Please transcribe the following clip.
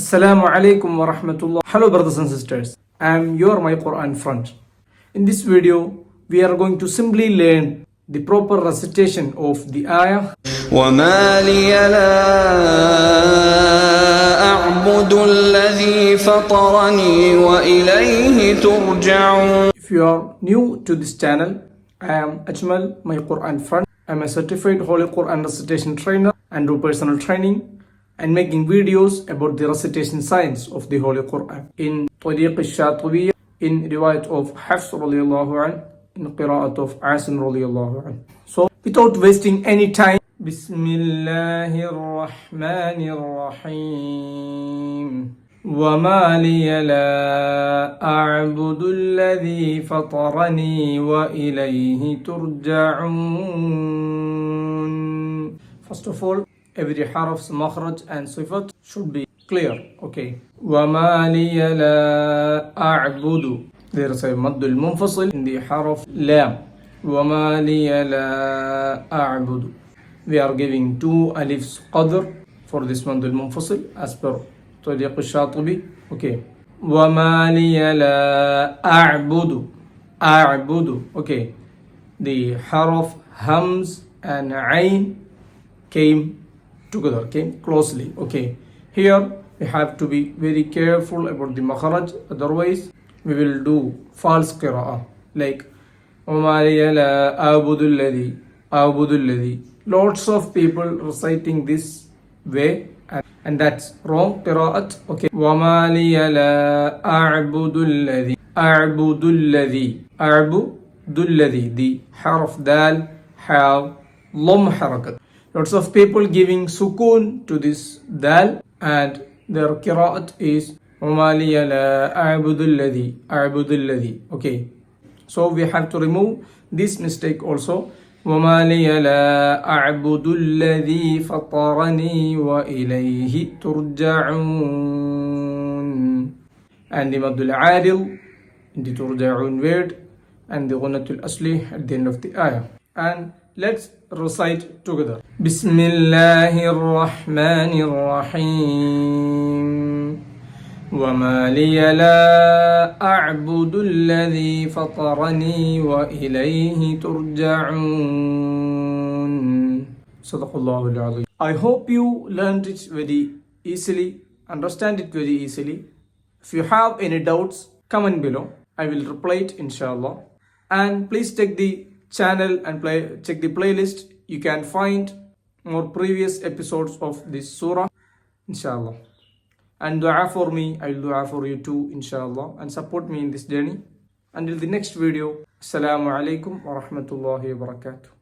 Assalamu alaikum wa rahmatullah. Hello brothers and sisters. I am your my Quran friend. In this video, we are going to simply learn the proper recitation of the ayah. وما لي لا أعبد الذي فطرني وإليه ترجعون. If you are new to this channel, I am Ajmal, my Quran friend. I am a certified Holy Quran recitation trainer and do personal training and making videos about the recitation science of the Holy Quran in Tariq al-Shatibiyyah, in riwayat of Hafs radiyallahu anhu, in qira'at of Asim radiyallahu anhu. So without wasting any time, Bismillahir Rahmanir Rahim. وما لي لا أعبد الذي فطرني وإليه ترجعون. First of all, every harf's makhraj and sifat should be clear. Okay. وما لي لا أعبد. There is a maddul munfasil in the harf lam. وما لي لا أعبد. We are giving 2 alifs qadr for this maddul munfasil as per طريق الشاطبي. Okay. وما لي لا أعبد. أعبد. Okay. The harf hams and ayn came together, came closely. Okay. Here we have to be very careful about the makharaj, otherwise we will do false qira'ah like وما لي لا أعبد الذي أعبد الذي. Lots of people reciting this way and that's wrong qira'at. Okay. وما لي لا أعبد الذي أعبد الذي أعبد الذي. The harf dal have lam harakat. Lots of people giving sukun to this dal and their qira'at is وما لي لا أعبد الذي أعبد الذي. Okay. So we have to remove this mistake also. وما لي لا أعبد الذي فطرني وإليه ترجعون. And the maddul adil in the turja'un word and the ghunatul asli at the end of the ayah. And let's recite together. Bismillahir Rahmanir Rahim. وما لي لا أعبد الذي فطرني وإليه ترجعون. صدق الله العظيم. I hope you learned it very easily, understand it very easily. If you have any doubts, comment below. I will reply it inshallah. And please check the channel and check the playlist. You can find more previous episodes of this surah inshallah. And dua for me, I will dua for you too inshallah, and support me in this journey. Until the next video, Assalamu alaikum wa rahmatullahi wa barakatuh.